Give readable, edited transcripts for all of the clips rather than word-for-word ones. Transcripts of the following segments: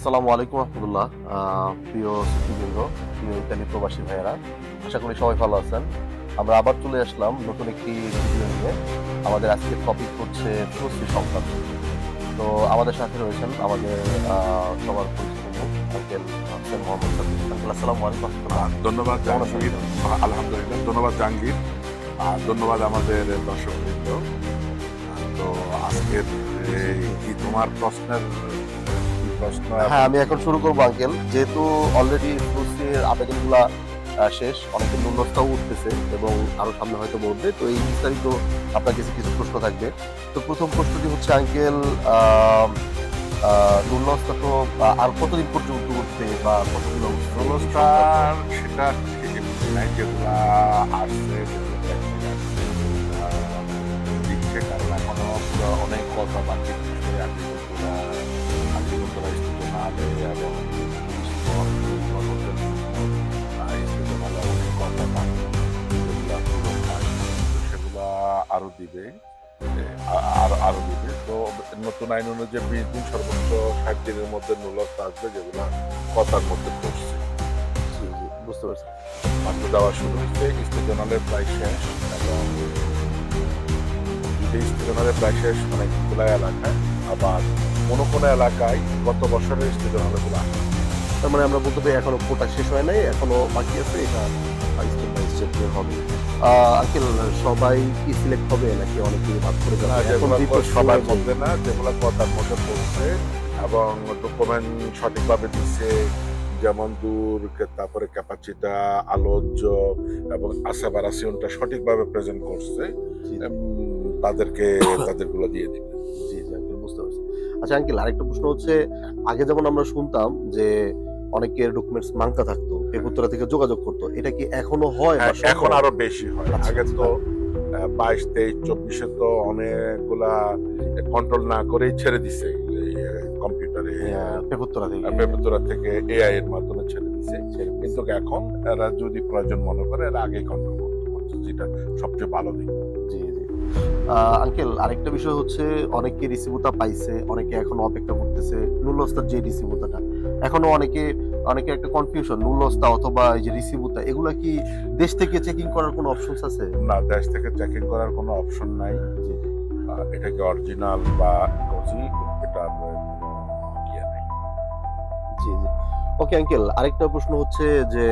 আসসালামু আলাইকুম রহমতুল্লাহ। প্রিয় সুফিবৃন্দ, প্রিয় ইতালি প্রবাসী ভাইয়েরা, আশা করি সবাই ভালো আছেন। আমরা আবার চলে আসলাম নতুন একটি ভিডিও নিয়ে। আমাদের আজকের টপিক হচ্ছে প্রস্তুতি সংক্রান্ত। তো আমাদের সাথে রয়েছেন আমাদের সবার পরিচিত মুখ আঙ্কেল হোসেন মোহাম্মদ সাদিক। আঙ্কেল আসসালামু আলাইকুম রহমতুল্লাহ। ধন্যবাদ জাহাঙ্গীর। আলহামদুলিল্লাহ, ধন্যবাদ জাহাঙ্গীর। আর ধন্যবাদ আমাদের দর্শকবৃন্দ। তো আজকের কি তোমার প্রশ্নের প্রশ্ন? হ্যাঁ, আমি এখন শুরু করবো আঙ্কেল। যেহেতু অলরেডি প্রস্তুতির আবেদনগুলা শেষ, অনেকের ন্যূনতাও উঠতেছে এবং আরো সামনে হয়তো উঠবে, তো এই বিস্তারিত আপনার কাছে কিছু প্রশ্ন থাকবে। তো প্রথম প্রশ্নটি হচ্ছে আঙ্কেল, ন্যূনতা তো আর কতদিন পর্যন্ত উঠবে বা কতগুলো অনুষ্ঠান সেটা ঠিক নাই, যেগুলা আসছে দিক থেকে এখনো অনেক কথা বাকি বিষয়ে আগ্রিকল্চরা স্টুডেন্ট আলে এবং অনেক কথা বাকি, সেগুলা আরো দিবে, আরো দিবে। তো নতুন আইন অনুযায়ী 20 দিন সর্বোচ্চ 60 দিনের মধ্যে ন্যূনতা আসবে, যেগুলো কথার মধ্যে পড়ছে। বুঝতে পারছি। মাত্র দেওয়া শুরু হচ্ছে, স্টেশনালের প্রায় শেষ এবং যদি স্টেশনালের প্রায় শেষ অনেকগুলো এলাকায়, আবার কোনো কোনো এলাকায় গত বছরের স্টেশনালগুলো আসে। তার মানে আমরা বলতে পারি এখনো কোটা শেষ হয় নাই, এখনো বাকি আছে, এটা স্টেপ বাই স্টেপ হবে। আঙ্কেল, সবাই কি সিলেক্ট হবে নাকি অনেকেই ভাগ করে যাবে? সবার মধ্যে না, যেগুলো কথার মধ্যে পড়ছে এবং ডকুমেন্ট সঠিকভাবে দিচ্ছে, যেমন দূর, তারপরে ক্যাপাচিটা, আলোচ্য এবং আসাবারাসিয়নটা সঠিকভাবে প্রেজেন্ট করছে, তাদেরগুলো দিয়ে দিবে। জি জি আঙ্কেল, বুঝতে পারছি। আচ্ছা আঙ্কেল, আরেকটা প্রশ্ন হচ্ছে, আগে যেমন আমরা শুনতাম যে অনেকের ডকুমেন্টস মাংতা থাকতো, পেপুত্তরা থেকে যোগাযোগ করতো, এটা কি এখনো হয়? এখন আরো বেশি হয়। আচ্ছা, আগে তো 22, 23, 24 তো অনেকগুলা কন্ট্রোল না করেই ছেড়ে দিছে কম্পিউটারে, পেপুত্তরা থেকে এআই এর মাধ্যমে ছেড়ে দিছে। কিন্তু এখন এরা যদি প্রয়োজন মনে করে, এরা আগেই কন্ট্রোল করতে পারছে, যেটা সবচেয়ে ভালো দিক। জি জি। আঙ্কেল, আরেকটা বিষয় হচ্ছে, অনেকে রিসিভুতা পাইছে, অনেকে এখন অপেক্ষা করতেছে নুলস্তার যে রিসিভুতাটা। এখনো অনেকে একটা কনফিউশন, নুলস্তা অথবা এই যে রিসিভুতা, এগুলা কি দেশ থেকে চেকিং করার কোনো অপশনস আছে? না, দেশ থেকে চেকিং করার কোনো অপশন নাই। এটাকে অরিজিনাল বা কপি, এটার ইয়ে নাই। জি জি। ওকে আঙ্কেল, আরেকটা প্রশ্ন হচ্ছে যে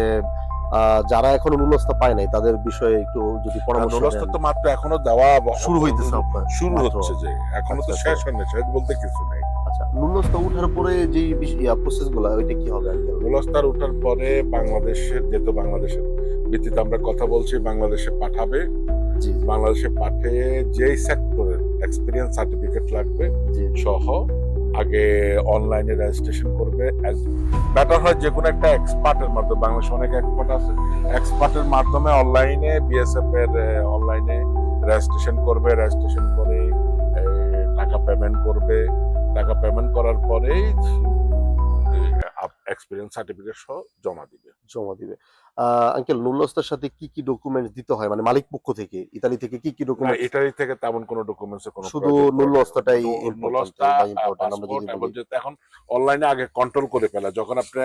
যারা এখনো নুলস্তা পায় নাই, তাদের বিষয়ে একটু যদি পরামর্শ দেন। নুলস্তা তো মাত্র এখনো দেওয়া শুরু হইতেছে আপনার? শুরু হচ্ছে, যে এখনো তো শেষ হয় না, শেষ বলতে কিছু নেই। আচ্ছা, নুলস্তা উঠার পরে যে প্রসেস গুলা, ওইটা কি হবে আঙ্কেল? নুলস্তার ওঠার পরে বাংলাদেশের, যেহেতু বাংলাদেশের ভিত্তিতে আমরা কথা বলছি, বাংলাদেশে পাঠাবে। জি জি। বাংলাদেশে পাঠিয়ে যেই সেক্টরের এক্সপিরিয়েন্স সার্টিফিকেট লাগবে সহ আগে অনলাইনে রেজিস্ট্রেশন করবে। বেটার হয় যে কোনো একটা এক্সপার্টের মাধ্যমে, বাংলাদেশে অনেক এক্সপার্ট আছে, এক্সপার্টের মাধ্যমে অনলাইনে বিএসএফ এর অনলাইনে রেজিস্ট্রেশন করবে। রেজিস্ট্রেশন করে টাকা পেমেন্ট করবে। টাকা পেমেন্ট করার পরেই এক্সপিরিয়েন্স সার্টিফিকেট সহ জমা দিবে। আঙ্কেল, নুলস্তার সাথে কি কি ডকুমেন্টস দিতে হয়, মানে মালিক পক্ষ থেকে, ইতালি থেকে কি কি ডকুমেন্টস? ইটালি থেকে তেমন কোনো ডকুমেন্টস, কোনো শুধু নুলস্তাটাই ইম্পর্টেন্ট। আমরা যদি পাসপোর্ট, বলি এখন অনলাইনে আগে কন্ট্রোল করে ফেলে, যখন আপনি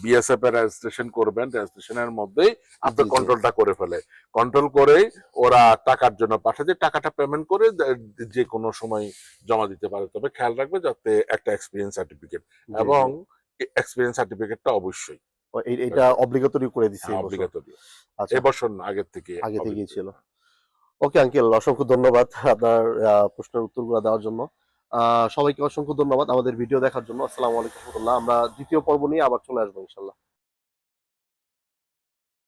বিএসএফ এর রেজিস্ট্রেশন করবেন, রেজিস্ট্রেশনের মধ্যেই আপনি কন্ট্রোলটা করে ফেলে। কন্ট্রোল করে ওরা টাকার জন্য পাঠাতে, টাকাটা পেমেন্ট করে যে কোনো সময় জমা দিতে পারে। তবে খেয়াল রাখবে যাতে একটা এক্সপিরিয়েন্স সার্টিফিকেট, এবং এক্সপিরিয়েন্স সার্টিফিকেটটা অবশ্যই এটা অব্লিগেটরি করে দিছে অব্লিগেটরি। আচ্ছা, এবছর না, আগে থেকেই ছিল। ওকে আঙ্কেল, অসংখ্য ধন্যবাদ আপনার প্রশ্নের উত্তরগুলো দেওয়ার জন্য। সবাইকে অসংখ্য ধন্যবাদ আমাদের ভিডিও দেখার জন্য। আসসালামু আলাইকুম রহমতুল্লাহ। আমরা দ্বিতীয় পর্ব নিয়ে আবার চলে আসবো ইনশাল্লাহ।